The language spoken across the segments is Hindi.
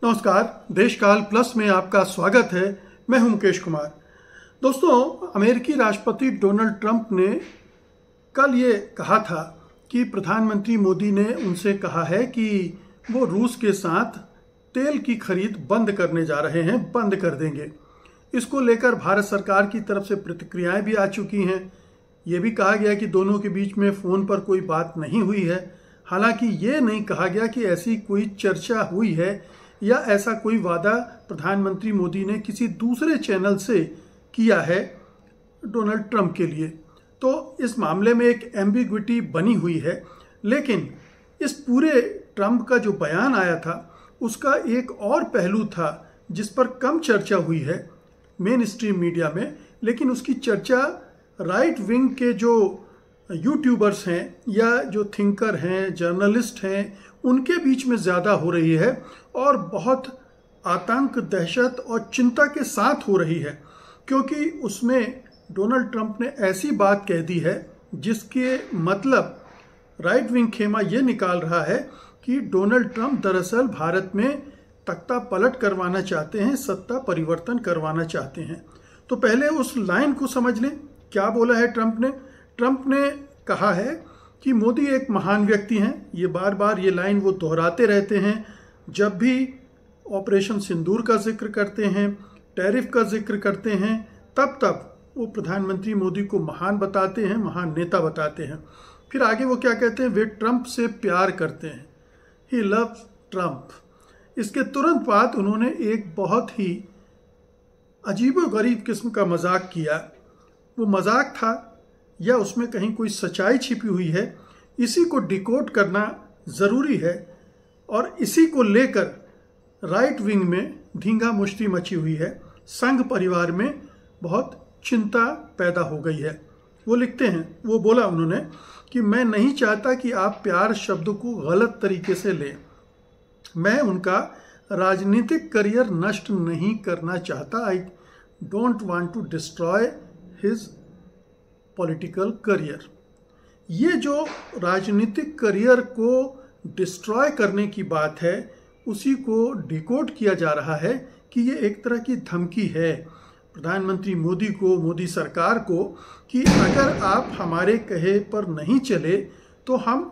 नमस्कार, देशकाल प्लस में आपका स्वागत है। मैं हूं मुकेश कुमार। दोस्तों, अमेरिकी राष्ट्रपति डोनाल्ड ट्रंप ने कल ये कहा था कि प्रधानमंत्री मोदी ने उनसे कहा है कि वो रूस के साथ तेल की खरीद बंद करने जा रहे हैं, बंद कर देंगे। इसको लेकर भारत सरकार की तरफ से प्रतिक्रियाएं भी आ चुकी हैं। ये भी कहा गया कि दोनों के बीच में फ़ोन पर कोई बात नहीं हुई है। हालांकि ये नहीं कहा गया कि ऐसी कोई चर्चा हुई है या ऐसा कोई वादा प्रधानमंत्री मोदी ने किसी दूसरे चैनल से किया है डोनाल्ड ट्रंप के लिए। तो इस मामले में एक एम्बिग्विटी बनी हुई है। लेकिन इस पूरे ट्रंप का जो बयान आया था उसका एक और पहलू था जिस पर कम चर्चा हुई है मेन स्ट्रीम मीडिया में, लेकिन उसकी चर्चा राइट विंग के जो यूट्यूबर्स हैं या जो थिंकर हैं, जर्नलिस्ट हैं, उनके बीच में ज़्यादा हो रही है और बहुत आतंक, दहशत और चिंता के साथ हो रही है, क्योंकि उसमें डोनाल्ड ट्रंप ने ऐसी बात कह दी है जिसके मतलब राइट विंग खेमा ये निकाल रहा है कि डोनाल्ड ट्रंप दरअसल भारत में तख्ता पलट करवाना चाहते हैं, सत्ता परिवर्तन करवाना चाहते हैं। तो पहले उस लाइन को समझ लें, क्या बोला है ट्रंप ने। ट्रंप ने कहा है कि मोदी एक महान व्यक्ति हैं। ये बार बार ये लाइन वो दोहराते रहते हैं। जब भी ऑपरेशन सिंदूर का जिक्र करते हैं, टैरिफ का जिक्र करते हैं, तब वो प्रधानमंत्री मोदी को महान बताते हैं, महान नेता बताते हैं। फिर आगे वो क्या कहते हैं, वे ट्रंप से प्यार करते हैं, ही लव्स ट्रंप। इसके तुरंत बाद उन्होंने एक बहुत ही अजीबोगरीब किस्म का मजाक किया। वो मजाक था या उसमें कहीं कोई सच्चाई छिपी हुई है, इसी को डिकोड करना ज़रूरी है। और इसी को लेकर राइट विंग में धींगा मुश्ती मची हुई है। संघ परिवार में बहुत चिंता पैदा हो गई है। वो लिखते हैं, वो बोला उन्होंने कि मैं नहीं चाहता कि आप प्यार शब्द को गलत तरीके से लें। मैं उनका राजनीतिक करियर नष्ट नहीं करना चाहता। I don't want to destroy his political career. ये जो राजनीतिक करियर को डिस्ट्रॉय करने की बात है, उसी को डिकोड किया जा रहा है कि ये एक तरह की धमकी है प्रधानमंत्री मोदी को, मोदी सरकार को, कि अगर आप हमारे कहे पर नहीं चले तो हम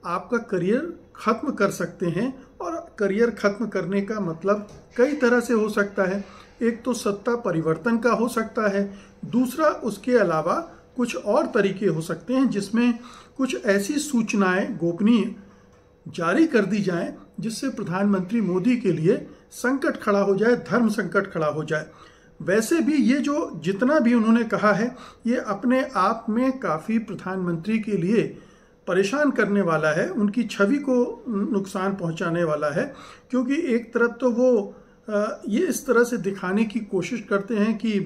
आपका करियर ख़त्म कर सकते हैं। और करियर ख़त्म करने का मतलब कई तरह से हो सकता है। एक तो सत्ता परिवर्तन का हो सकता है, दूसरा उसके अलावा कुछ और तरीके हो सकते हैं जिसमें कुछ ऐसी सूचनाएं गोपनीय जारी कर दी जाएं जिससे प्रधानमंत्री मोदी के लिए संकट खड़ा हो जाए, धर्म संकट खड़ा हो जाए। वैसे भी ये जो जितना भी उन्होंने कहा है, ये अपने आप में काफ़ी प्रधानमंत्री के लिए परेशान करने वाला है, उनकी छवि को नुकसान पहुंचाने वाला है। क्योंकि एक तरफ तो वो ये इस तरह से दिखाने की कोशिश करते हैं कि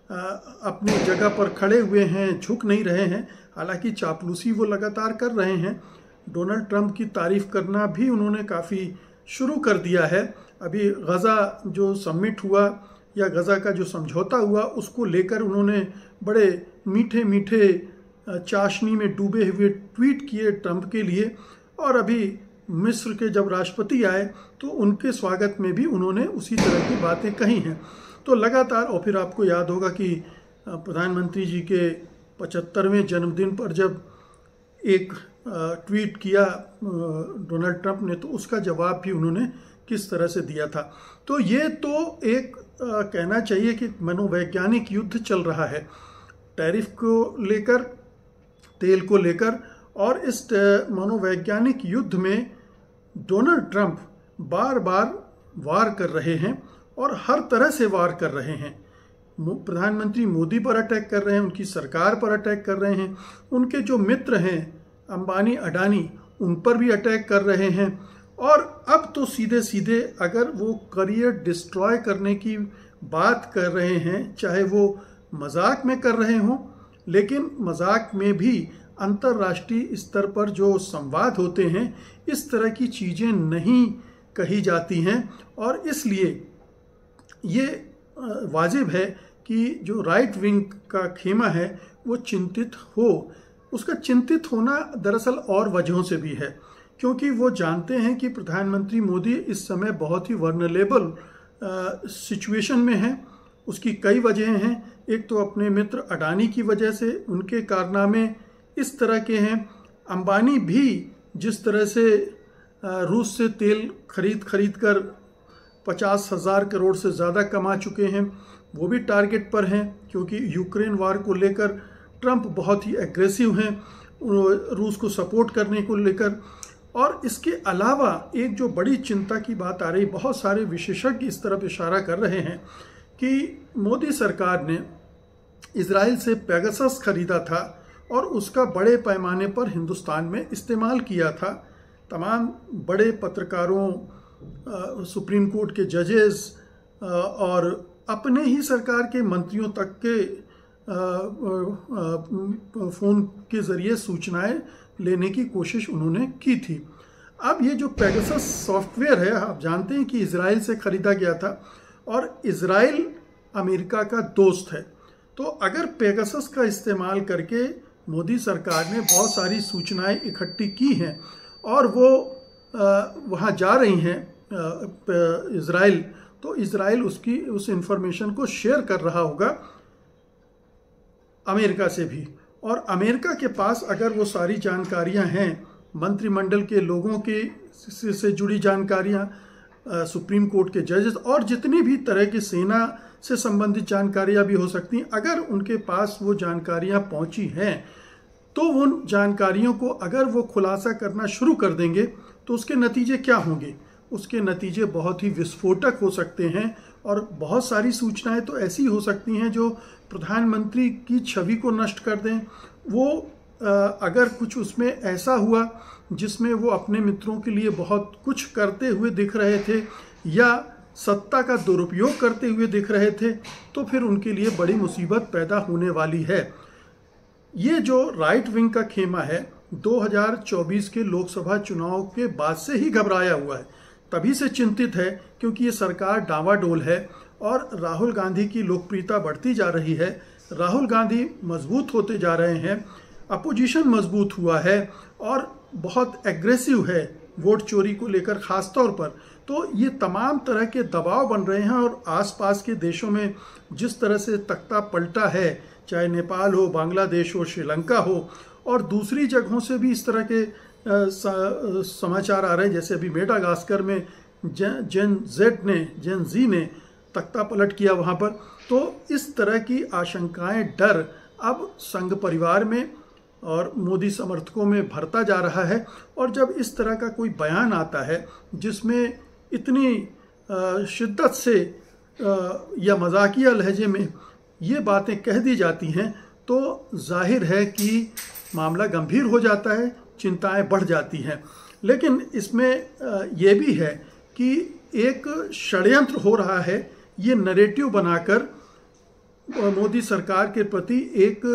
अपनी जगह पर खड़े हुए हैं, झुक नहीं रहे हैं। हालांकि चापलूसी वो लगातार कर रहे हैं। डोनाल्ड ट्रंप की तारीफ करना भी उन्होंने काफ़ी शुरू कर दिया है। अभी गज़ा जो समिट हुआ या गज़ा का जो समझौता हुआ, उसको लेकर उन्होंने बड़े मीठे मीठे चाशनी में डूबे हुए ट्वीट किए ट्रंप के लिए। और अभी मिस्र के जब राष्ट्रपति आए तो उनके स्वागत में भी उन्होंने उसी तरह की बातें कही हैं। तो लगातार, और फिर आपको याद होगा कि प्रधानमंत्री जी के 75वें जन्मदिन पर जब एक ट्वीट किया डोनाल्ड ट्रंप ने, तो उसका जवाब भी उन्होंने किस तरह से दिया था। तो ये तो एक कहना चाहिए कि मनोवैज्ञानिक युद्ध चल रहा है टैरिफ को लेकर, तेल को लेकर। और इस मनोवैज्ञानिक युद्ध में डोनाल्ड ट्रंप बार बार वार कर रहे हैं और हर तरह से वार कर रहे हैं। प्रधानमंत्री मोदी पर अटैक कर रहे हैं, उनकी सरकार पर अटैक कर रहे हैं, उनके जो मित्र हैं अंबानी, अडानी, उन पर भी अटैक कर रहे हैं। और अब तो सीधे सीधे अगर वो करियर डिस्ट्रॉय करने की बात कर रहे हैं, चाहे वो मजाक में कर रहे हों, लेकिन मजाक में भी अंतर्राष्ट्रीय स्तर पर जो संवाद होते हैं, इस तरह की चीज़ें नहीं कही जाती हैं। और इसलिए ये वाजिब है कि जो राइट विंग का खेमा है वो चिंतित हो। उसका चिंतित होना दरअसल और वजहों से भी है, क्योंकि वो जानते हैं कि प्रधानमंत्री मोदी इस समय बहुत ही वर्नरेबल सिचुएशन में हैं। उसकी कई वजह हैं। एक तो अपने मित्र अडानी की वजह से, उनके कारनामे इस तरह के हैं। अंबानी भी जिस तरह से रूस से तेल खरीद कर 50,000 करोड़ से ज़्यादा कमा चुके हैं, वो भी टारगेट पर हैं, क्योंकि यूक्रेन वार को लेकर ट्रंप बहुत ही एग्रेसिव हैं रूस को सपोर्ट करने को लेकर। और इसके अलावा एक जो बड़ी चिंता की बात आ रही, बहुत सारे विशेषज्ञ इस तरफ इशारा कर रहे हैं कि मोदी सरकार ने इजराइल से पेगासस खरीदा था और उसका बड़े पैमाने पर हिंदुस्तान में इस्तेमाल किया था। तमाम बड़े पत्रकारों, सुप्रीम कोर्ट के जजेस और अपने ही सरकार के मंत्रियों तक के फ़ोन के ज़रिए सूचनाएं लेने की कोशिश उन्होंने की थी। अब ये जो पेगासस सॉफ्टवेयर है, आप जानते हैं कि इजराइल से ख़रीदा गया था और इजराइल अमेरिका का दोस्त है। तो अगर पेगासस का इस्तेमाल करके मोदी सरकार ने बहुत सारी सूचनाएं इकट्ठी की हैं और वो वहाँ जा रही हैं इजराइल, तो इजराइल उस इंफॉर्मेशन को शेयर कर रहा होगा अमेरिका से भी। और अमेरिका के पास अगर वो सारी जानकारियां हैं, मंत्रिमंडल के लोगों के से जुड़ी जानकारियां, सुप्रीम कोर्ट के जजेस और जितनी भी तरह की सेना से संबंधित जानकारियां भी हो सकती हैं, अगर उनके पास वो जानकारियां पहुंची हैं तो उन जानकारियों को अगर वो खुलासा करना शुरू कर देंगे तो उसके नतीजे क्या होंगे? उसके नतीजे बहुत ही विस्फोटक हो सकते हैं और बहुत सारी सूचनाएं तो ऐसी हो सकती हैं जो प्रधानमंत्री की छवि को नष्ट कर दें। वो अगर कुछ उसमें ऐसा हुआ जिसमें वो अपने मित्रों के लिए बहुत कुछ करते हुए दिख रहे थे या सत्ता का दुरुपयोग करते हुए दिख रहे थे, तो फिर उनके लिए बड़ी मुसीबत पैदा होने वाली है। ये जो राइट विंग का खेमा है 2024 के लोकसभा चुनाव के बाद से ही घबराया हुआ है, तभी से चिंतित है, क्योंकि ये सरकार डावाडोल है और राहुल गांधी की लोकप्रियता बढ़ती जा रही है। राहुल गांधी मजबूत होते जा रहे हैं, अपोजिशन मजबूत हुआ है और बहुत एग्रेसिव है वोट चोरी को लेकर खास तौर पर। तो ये तमाम तरह के दबाव बन रहे हैं और आसपास के देशों में जिस तरह से तख्ता पलटा है, चाहे नेपाल हो, बांग्लादेश हो, श्रीलंका हो और दूसरी जगहों से भी इस तरह के समाचार आ रहे हैं, जैसे अभी मेडागास्कर में जेन जी ने तख्ता पलट किया वहाँ पर। तो इस तरह की आशंकाएं, डर अब संघ परिवार में और मोदी समर्थकों में भरता जा रहा है। और जब इस तरह का कोई बयान आता है जिसमें इतनी शिद्दत से या मजाकिया लहजे में ये बातें कह दी जाती हैं, तो जाहिर है कि मामला गंभीर हो जाता है, चिंताएं बढ़ जाती हैं। लेकिन इसमें यह भी है कि एक षड्यंत्र हो रहा है, ये नैरेटिव बनाकर मोदी सरकार के प्रति एक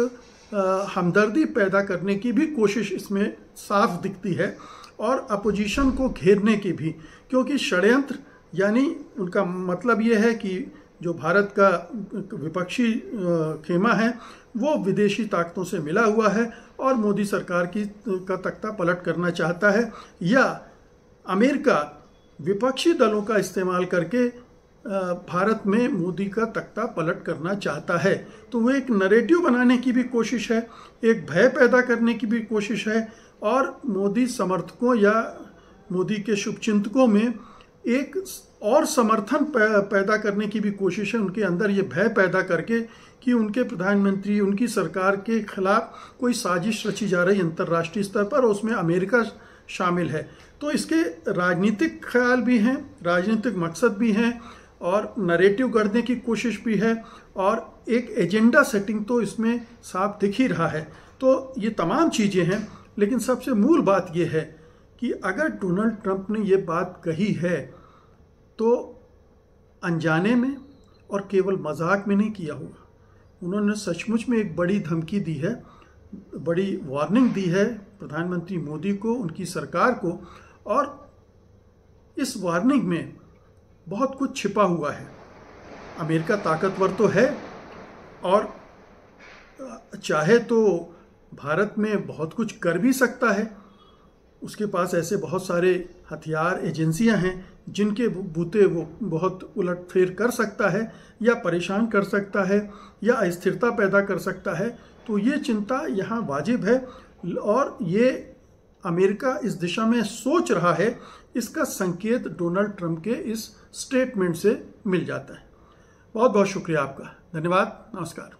हमदर्दी पैदा करने की भी कोशिश इसमें साफ दिखती है और अपोजिशन को घेरने की भी। क्योंकि षड्यंत्र यानी उनका मतलब ये है कि जो भारत का विपक्षी खेमा है वो विदेशी ताकतों से मिला हुआ है और मोदी सरकार का तख्ता पलट करना चाहता है, या अमेरिका विपक्षी दलों का इस्तेमाल करके भारत में मोदी का तख्ता पलट करना चाहता है। तो वो एक नैरेटिव बनाने की भी कोशिश है, एक भय पैदा करने की भी कोशिश है और मोदी समर्थकों या मोदी के शुभचिंतकों में एक और समर्थन पैदा करने की भी कोशिश है, उनके अंदर ये भय पैदा करके कि उनके प्रधानमंत्री, उनकी सरकार के खिलाफ कोई साजिश रची जा रही अंतर्राष्ट्रीय स्तर पर, और उसमें अमेरिका शामिल है। तो इसके राजनीतिक ख्याल भी हैं, राजनीतिक मकसद भी हैं और नैरेटिव गढ़ने की कोशिश भी है और एक एजेंडा सेटिंग तो इसमें साफ दिख ही रहा है। तो ये तमाम चीज़ें हैं, लेकिन सबसे मूल बात ये है कि अगर डोनाल्ड ट्रंप ने ये बात कही है तो अनजाने में और केवल मजाक में नहीं किया होगा। उन्होंने सचमुच में एक बड़ी धमकी दी है, बड़ी वार्निंग दी है प्रधानमंत्री मोदी को, उनकी सरकार को, और इस वार्निंग में बहुत कुछ छिपा हुआ है। अमेरिका ताकतवर तो है और चाहे तो भारत में बहुत कुछ कर भी सकता है, उसके पास ऐसे बहुत सारे हथियार एजेंसियां हैं जिनके बूते वो बहुत उलटफेर कर सकता है या परेशान कर सकता है या अस्थिरता पैदा कर सकता है। तो ये चिंता यहाँ वाजिब है और ये अमेरिका इस दिशा में सोच रहा है, इसका संकेत डोनाल्ड ट्रंप के इस स्टेटमेंट से मिल जाता है। बहुत बहुत शुक्रिया आपका, धन्यवाद, नमस्कार।